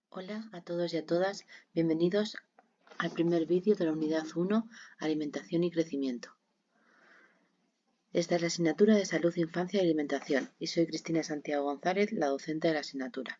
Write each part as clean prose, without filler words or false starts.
Hola a todos y a todas, bienvenidos al primer vídeo de la unidad 1, Alimentación y Crecimiento. Esta es la asignatura de Salud, Infancia y Alimentación y soy Cristina Santiago González, la docente de la asignatura.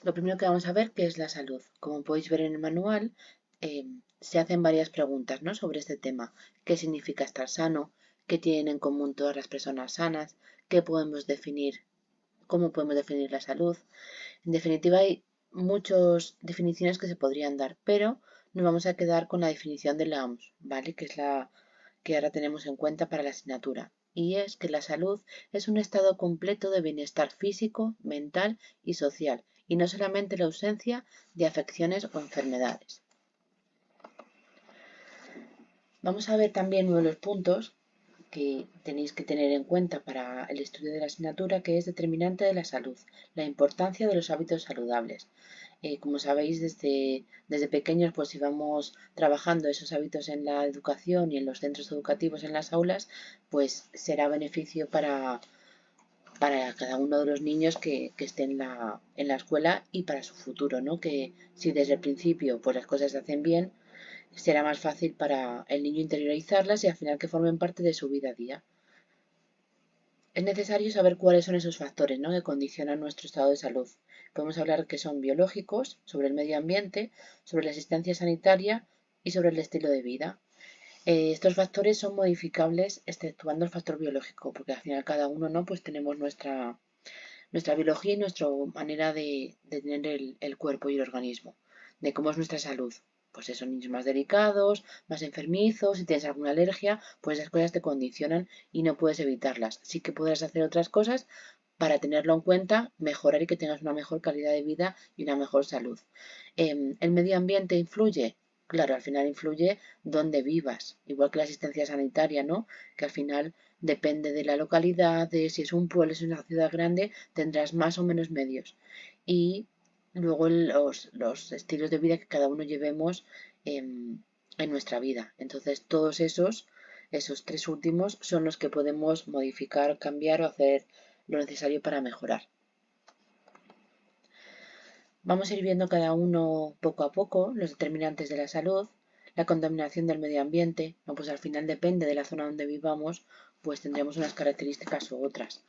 Lo primero que vamos a ver, ¿qué es la salud? Como podéis ver en el manual, se hacen varias preguntas, ¿no?, sobre este tema. ¿Qué significa estar sano? ¿Qué tienen en común todas las personas sanas? ¿Qué podemos definir? ¿Cómo podemos definir la salud? En definitiva, hay muchas definiciones que se podrían dar, pero nos vamos a quedar con la definición de la OMS, ¿vale? Que es la que ahora tenemos en cuenta para la asignatura. Y es que la salud es un estado completo de bienestar físico, mental y social, y no solamente la ausencia de afecciones o enfermedades. Vamos a ver también uno de los puntos que tenéis que tener en cuenta para el estudio de la asignatura, que es determinante de la salud, la importancia de los hábitos saludables. Como sabéis, desde pequeños pues íbamos trabajando esos hábitos en la educación y en los centros educativos, en las aulas, pues será beneficio para cada uno de los niños que esté en la escuela y para su futuro, ¿no? Que si desde el principio pues las cosas se hacen bien, será más fácil para el niño interiorizarlas y al final que formen parte de su vida a día. Es necesario saber cuáles son esos factores, ¿no?, que condicionan nuestro estado de salud. Podemos hablar que son biológicos, sobre el medio ambiente, sobre la asistencia sanitaria y sobre el estilo de vida. Estos factores son modificables exceptuando el factor biológico, porque al final cada uno, ¿no?, pues tenemos nuestra biología y nuestra manera de tener el cuerpo y el organismo, de cómo es nuestra salud. Pues son niños más delicados, más enfermizos, si tienes alguna alergia, pues esas cosas te condicionan y no puedes evitarlas. Sí que podrás hacer otras cosas para tenerlo en cuenta, mejorar y que tengas una mejor calidad de vida y una mejor salud. ¿El medio ambiente influye? Claro, al final influye donde vivas, igual que la asistencia sanitaria, ¿no?, que al final depende de la localidad, de si es un pueblo, si es una ciudad grande, tendrás más o menos medios. Y luego los estilos de vida que cada uno llevemos en nuestra vida. Entonces, todos esos tres últimos son los que podemos modificar, cambiar o hacer lo necesario para mejorar. Vamos a ir viendo cada uno poco a poco los determinantes de la salud, la contaminación del medio ambiente, pues al final depende de la zona donde vivamos, pues tendremos unas características u otras.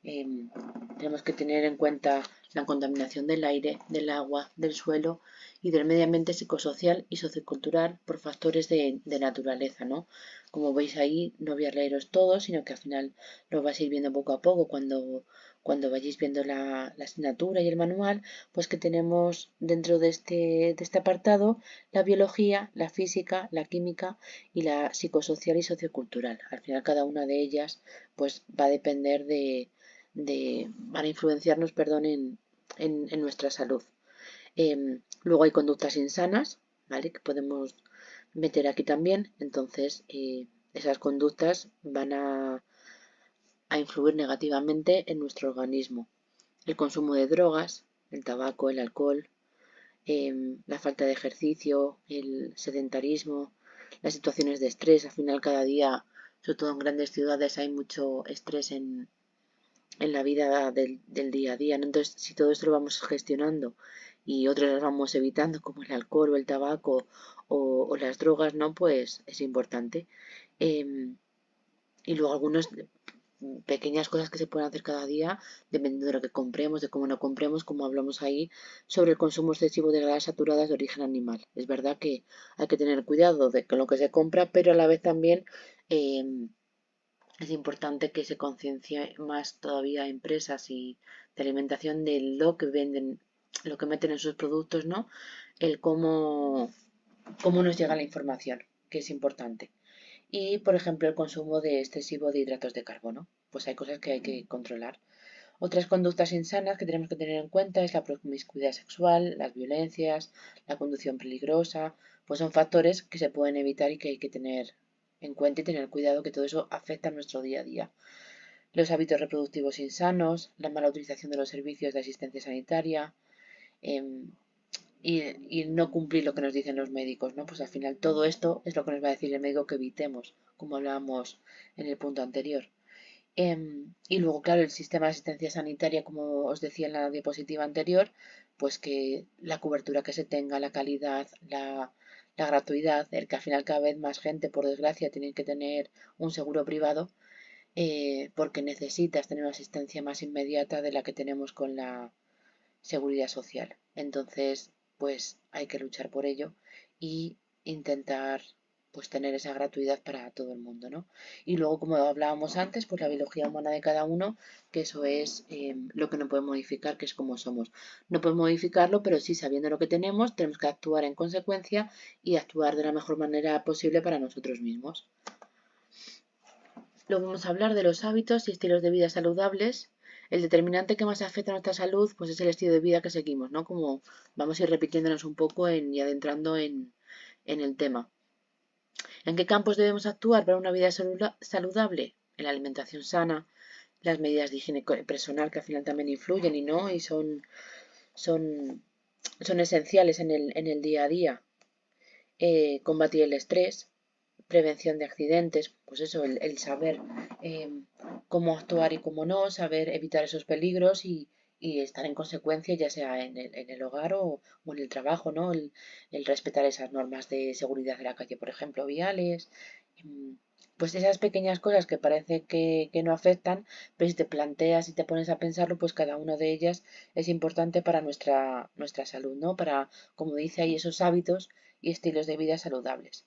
Tenemos que tener en cuenta la contaminación del aire, del agua, del suelo y del medio ambiente psicosocial y sociocultural por factores de naturaleza, ¿no? Como veis ahí, no voy a leeros todo, sino que al final lo vais a ir viendo poco a poco cuando vayáis viendo la asignatura y el manual, pues que tenemos dentro de este apartado la biología, la física, la química y la psicosocial y sociocultural. Al final cada una de ellas pues va a depender van a influenciarnos, perdón, en nuestra salud. Luego hay conductas insanas, ¿vale?, que podemos meter aquí también. Entonces, esas conductas van a influir negativamente en nuestro organismo. El consumo de drogas, el tabaco, el alcohol, la falta de ejercicio, el sedentarismo, las situaciones de estrés. Al final cada día, sobre todo en grandes ciudades, hay mucho estrés en la vida del día a día, ¿no? Entonces, si todo esto lo vamos gestionando y otros los vamos evitando, como el alcohol o el tabaco o las drogas, ¿no?, pues es importante. Y luego algunas pequeñas cosas que se pueden hacer cada día, dependiendo de lo que compremos, de cómo no compremos, como hablamos ahí, sobre el consumo excesivo de grasas saturadas de origen animal. Es verdad que hay que tener cuidado con lo que se compra, pero a la vez también es importante que se conciencie más todavía a empresas y de alimentación de lo que venden, lo que meten en sus productos, ¿no? El cómo nos llega la información, que es importante. Y, por ejemplo, el consumo de excesivo de hidratos de carbono. Pues hay cosas que hay que controlar. Otras conductas insanas que tenemos que tener en cuenta es la promiscuidad sexual, las violencias, la conducción peligrosa. Pues son factores que se pueden evitar y que hay que tener en cuenta y tener cuidado, que todo eso afecta a nuestro día a día. Los hábitos reproductivos insanos, la mala utilización de los servicios de asistencia sanitaria, eh, y no cumplir lo que nos dicen los médicos, ¿no? Pues al final todo esto es lo que nos va a decir el médico que evitemos, como hablábamos en el punto anterior. Y luego, claro, el sistema de asistencia sanitaria, como os decía en la diapositiva anterior, pues que la cobertura que se tenga, la calidad, la gratuidad, el que al final cada vez más gente, por desgracia, tiene que tener un seguro privado, porque necesitas tener una asistencia más inmediata de la que tenemos con la seguridad social. Entonces, pues hay que luchar por ello y intentar pues tener esa gratuidad para todo el mundo, ¿no? Y luego, como hablábamos antes, pues la biología humana de cada uno, que eso es lo que no puede modificar, que es como somos. No podemos modificarlo, pero sí sabiendo lo que tenemos que actuar en consecuencia y actuar de la mejor manera posible para nosotros mismos. Luego vamos a hablar de los hábitos y estilos de vida saludables. El determinante que más afecta a nuestra salud, pues es el estilo de vida que seguimos, ¿no? Como vamos a ir repitiéndonos un poco y adentrando en el tema. ¿En qué campos debemos actuar para una vida saludable? En la alimentación sana, las medidas de higiene personal que al final también influyen y no, y son, son esenciales en el día a día. Combatir el estrés, prevención de accidentes, pues eso, el saber eh, cómo actuar y cómo no, saber evitar esos peligros y estar en consecuencia, ya sea en el hogar o en el trabajo, ¿no? El respetar esas normas de seguridad de la calle, por ejemplo, viales. Pues esas pequeñas cosas que parece que no afectan, pero si te planteas y te pones a pensarlo, pues cada una de ellas es importante para nuestra salud, ¿no? Para, como dice ahí, esos hábitos y estilos de vida saludables.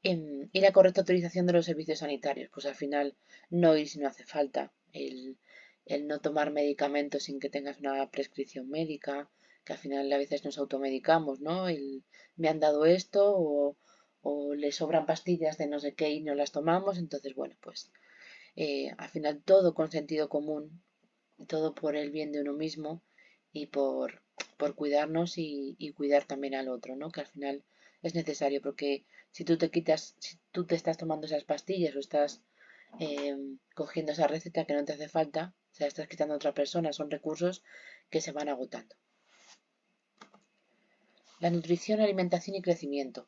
Y la correcta utilización de los servicios sanitarios, pues al final no ir si no hace falta, el no tomar medicamentos sin que tengas una prescripción médica, que al final a veces nos automedicamos, ¿no? Me han dado esto o le sobran pastillas de no sé qué y no las tomamos, entonces bueno, pues al final todo con sentido común, todo por el bien de uno mismo y por cuidarnos y cuidar también al otro, ¿no? Que al final es necesario porque si tú te estás tomando esas pastillas o estás cogiendo esa receta que no te hace falta, o sea, estás quitando a otra persona, son recursos que se van agotando. La nutrición, alimentación y crecimiento.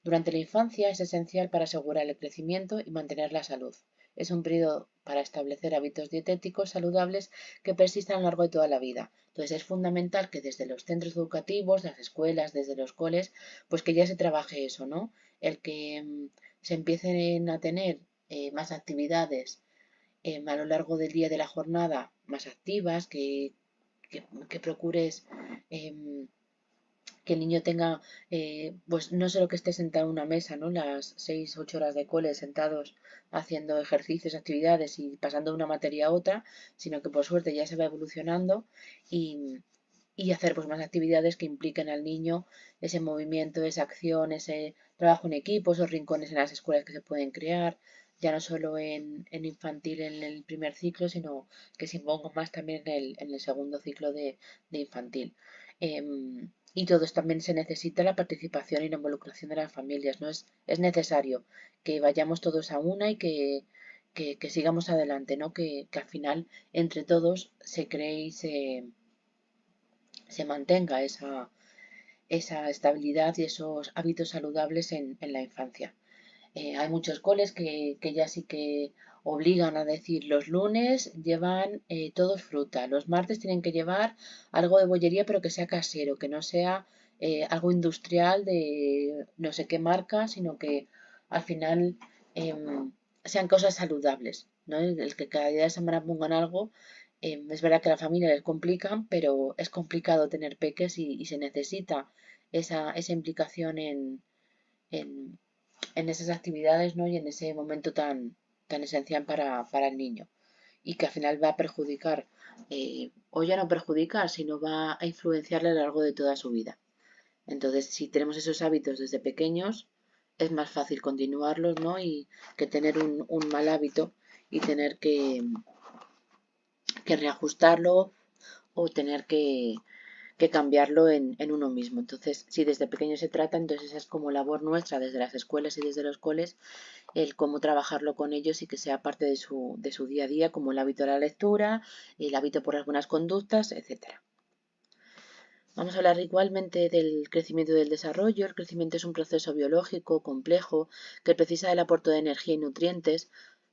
Durante la infancia es esencial para asegurar el crecimiento y mantener la salud. Es un periodo para establecer hábitos dietéticos saludables que persistan a lo largo de toda la vida. Entonces es fundamental que desde los centros educativos, las escuelas, desde los coles, pues que ya se trabaje eso, ¿no? El que se empiecen a tener más actividades a lo largo del día de la jornada, más activas, que procures em, que el niño tenga, pues no solo que esté sentado en una mesa, ¿no? Las 6, 8 horas de cole sentados haciendo ejercicios, actividades y pasando de una materia a otra, sino que por suerte ya se va evolucionando y hacer pues más actividades que impliquen al niño ese movimiento, esa acción, ese trabajo en equipo, esos rincones en las escuelas que se pueden crear, ya no solo en infantil en el primer ciclo, sino que se imponga más también en el segundo ciclo de infantil. Y todos también se necesita la participación y la involucración de las familias, ¿no? Es necesario que vayamos todos a una y que sigamos adelante, ¿no? Que al final entre todos se cree y se mantenga esa estabilidad y esos hábitos saludables en la infancia. Hay muchos coles que ya sí que obligan a decir los lunes llevan todos fruta, los martes tienen que llevar algo de bollería pero que sea casero, que no sea algo industrial de no sé qué marca, sino que al final sean cosas saludables, ¿no? El que cada día de semana pongan algo, es verdad que a la familia les complican, pero es complicado tener peques y se necesita esa implicación en, en esas actividades, ¿no? Y en ese momento tan esencial para el niño y que al final va a perjudicar, o ya no perjudicar, sino va a influenciarle a lo largo de toda su vida. Entonces, si tenemos esos hábitos desde pequeños, es más fácil continuarlos, ¿no? Y que tener un mal hábito y tener que reajustarlo o tener que cambiarlo en uno mismo. Entonces, si desde pequeño se trata, entonces esa es como labor nuestra desde las escuelas y desde los coles, el cómo trabajarlo con ellos y que sea parte de su día a día, como el hábito de la lectura, el hábito por algunas conductas, etcétera. Vamos a hablar igualmente del crecimiento y del desarrollo. El crecimiento es un proceso biológico complejo que precisa del aporte de energía y nutrientes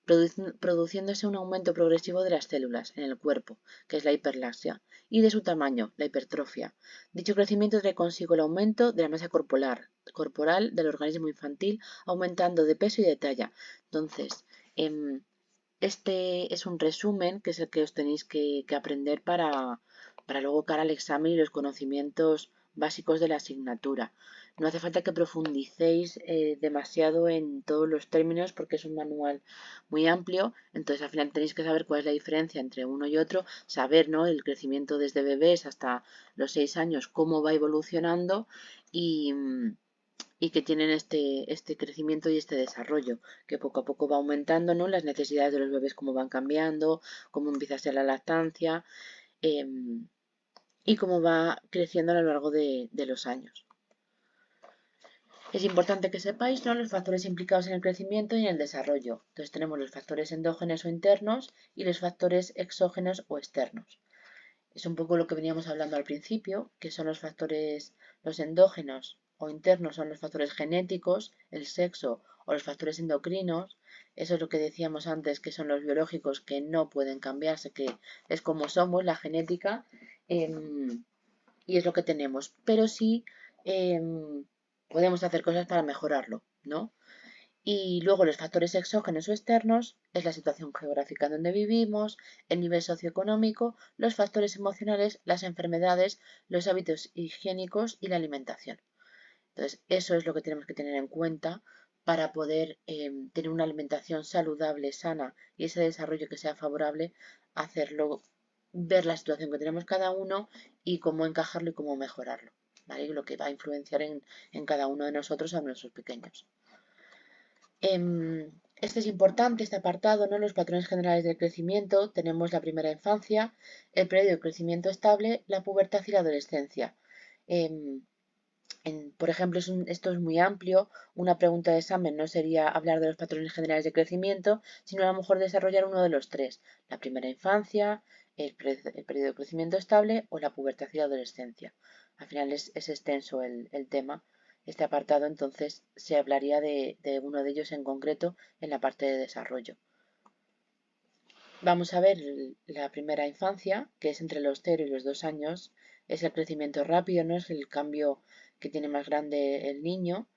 produciéndose un aumento progresivo de las células en el cuerpo, que es la hiperplasia, y de su tamaño, la hipertrofia. Dicho crecimiento trae consigo el aumento de la masa corporal del organismo infantil, aumentando de peso y de talla. Entonces, este es un resumen que es el que os tenéis que aprender para luego cara al examen y los conocimientos básicos de la asignatura. No hace falta que profundicéis demasiado en todos los términos porque es un manual muy amplio, entonces al final tenéis que saber cuál es la diferencia entre uno y otro, saber, ¿no?, el crecimiento desde bebés hasta los 6 años, cómo va evolucionando y, y que tienen este crecimiento y este desarrollo, que poco a poco va aumentando, ¿no?, las necesidades de los bebés, cómo van cambiando, cómo empieza a ser la lactancia y cómo va creciendo a lo largo de los años. Es importante que sepáis, ¿no?, los factores implicados en el crecimiento y en el desarrollo. Entonces tenemos los factores endógenos o internos y los factores exógenos o externos. Es un poco lo que veníamos hablando al principio, que son los endógenos o internos son los factores genéticos, el sexo o los factores endocrinos. Eso es lo que decíamos antes, que son los biológicos que no pueden cambiarse, que es como somos, la genética, y es lo que tenemos. Pero sí podemos hacer cosas para mejorarlo, ¿no? Y luego los factores exógenos o externos es la situación geográfica en donde vivimos, el nivel socioeconómico, los factores emocionales, las enfermedades, los hábitos higiénicos y la alimentación. Entonces, eso es lo que tenemos que tener en cuenta para poder tener una alimentación saludable, sana y ese desarrollo que sea favorable, hacerlo, ver la situación que tenemos cada uno y cómo encajarlo y cómo mejorarlo, ¿vale? Lo que va a influenciar en cada uno de nosotros a nuestros pequeños. Este es importante, este apartado, ¿no? Los patrones generales del crecimiento. Tenemos la primera infancia, el periodo de crecimiento estable, la pubertad y la adolescencia. Por ejemplo, esto es muy amplio. Una pregunta de examen no sería hablar de los patrones generales de crecimiento, sino a lo mejor desarrollar uno de los tres. La primera infancia, el periodo de crecimiento estable o la pubertad y la adolescencia. Al final es extenso el tema, este apartado, entonces se hablaría de uno de ellos en concreto en la parte de desarrollo. Vamos a ver la primera infancia, que es entre los 0 y los 2 años. Es el crecimiento rápido, no es el cambio que tiene más grande el niño.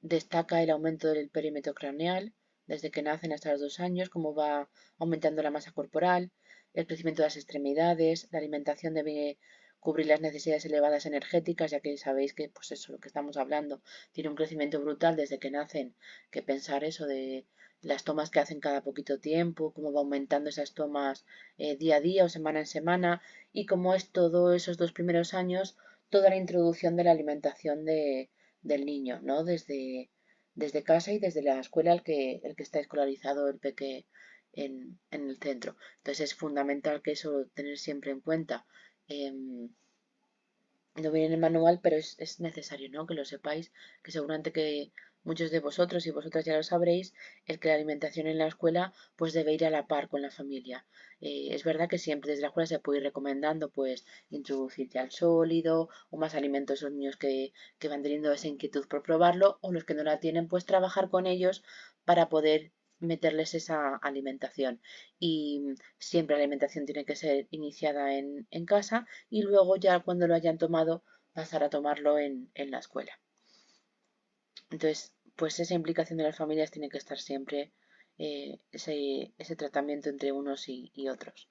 Destaca el aumento del perímetro craneal desde que nacen hasta los 2 años, cómo va aumentando la masa corporal, el crecimiento de las extremidades, la alimentación debe cubrir las necesidades elevadas energéticas, ya que sabéis que, pues eso, lo que estamos hablando, tiene un crecimiento brutal desde que nacen, que pensar eso de las tomas que hacen cada poquito tiempo, cómo va aumentando esas tomas día a día o semana en semana, y cómo es todo esos 2 primeros años, toda la introducción de la alimentación del niño, ¿no? Desde casa y desde la escuela el que está escolarizado el peque en el centro. Entonces es fundamental que eso tener siempre en cuenta. No viene en el manual, pero es necesario, ¿no?, que lo sepáis, que seguramente que muchos de vosotros y vosotras ya lo sabréis, el que la alimentación en la escuela pues debe ir a la par con la familia. Es verdad que siempre desde la escuela se puede ir recomendando pues introducir ya el sólido o más alimentos a los niños que van teniendo esa inquietud por probarlo, o los que no la tienen pues trabajar con ellos para poder meterles esa alimentación. Y siempre la alimentación tiene que ser iniciada en casa y luego ya cuando lo hayan tomado pasar a tomarlo en la escuela. Entonces, pues esa implicación de las familias tiene que estar siempre, ese tratamiento entre unos y otros.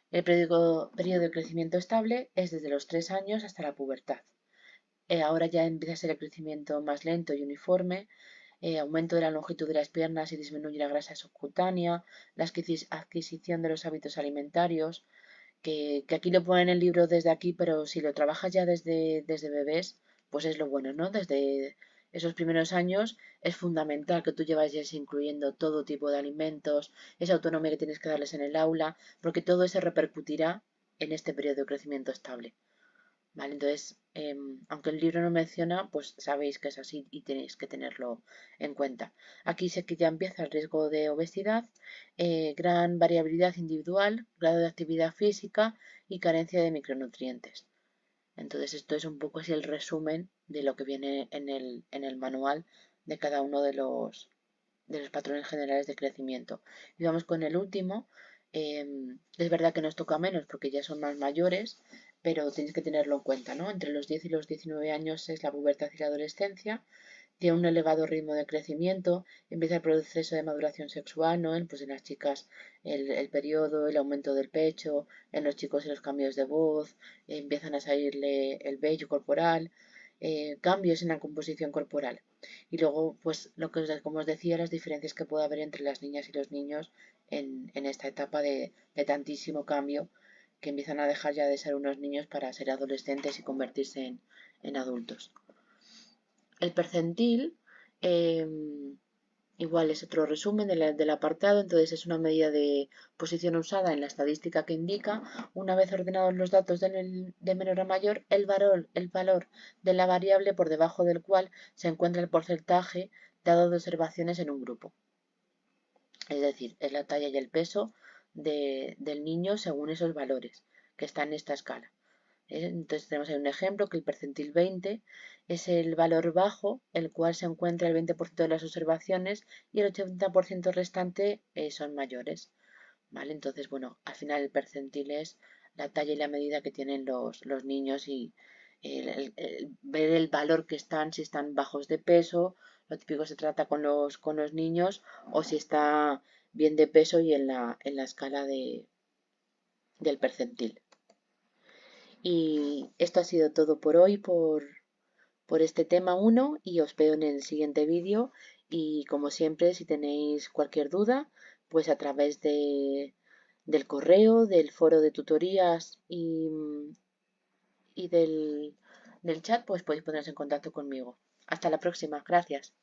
El periodo de crecimiento estable es desde los 3 años hasta la pubertad. Ahora ya empieza a ser el crecimiento más lento y uniforme, aumento de la longitud de las piernas y disminuye la grasa subcutánea, la adquisición de los hábitos alimentarios, que aquí lo ponen en el libro desde aquí, pero si lo trabajas ya desde bebés, pues es lo bueno, ¿no? Desde esos primeros años es fundamental que tú llevayas incluyendo todo tipo de alimentos, esa autonomía que tienes que darles en el aula, porque todo eso repercutirá en este periodo de crecimiento estable. ¿Vale? Entonces, aunque el libro no menciona, pues sabéis que es así y tenéis que tenerlo en cuenta. Aquí sé que ya empieza el riesgo de obesidad, gran variabilidad individual, grado de actividad física y carencia de micronutrientes. Entonces, esto es un poco así el resumen de lo que viene en el manual de cada uno de los patrones generales de crecimiento. Y vamos con el último. Es verdad que nos toca menos porque ya son más mayores, pero tienes que tenerlo en cuenta, ¿no? Entre los 10 y los 19 años es la pubertad y la adolescencia. Tiene un elevado ritmo de crecimiento, empieza el proceso de maduración sexual, ¿no? Pues en las chicas el periodo, el aumento del pecho, en los chicos los cambios de voz, empiezan a salirle el vello corporal, cambios en la composición corporal. Y luego, pues, como os decía, las diferencias que puede haber entre las niñas y los niños en esta etapa de tantísimo cambio, que empiezan a dejar ya de ser unos niños para ser adolescentes y convertirse en adultos. El percentil, igual es otro resumen del apartado, entonces es una medida de posición usada en la estadística que indica, una vez ordenados los datos de menor a mayor, el valor de la variable por debajo del cual se encuentra el porcentaje dado de observaciones en un grupo. Es decir, es la talla y el peso del niño según esos valores que están en esta escala. Entonces tenemos ahí un ejemplo que el percentil 20 es el valor bajo, el cual se encuentra el 20% de las observaciones y el 80% restante son mayores. ¿Vale? Entonces, bueno, al final el percentil es la talla y la medida que tienen los niños y ver el valor que están, si están bajos de peso, lo típico se trata con los niños, o si está bien de peso y en la escala del percentil. Y esto ha sido todo por hoy, por este tema 1, y os veo en el siguiente vídeo. Y como siempre, si tenéis cualquier duda, pues a través del correo, del foro de tutorías y del chat, pues podéis poneros en contacto conmigo. Hasta la próxima. Gracias.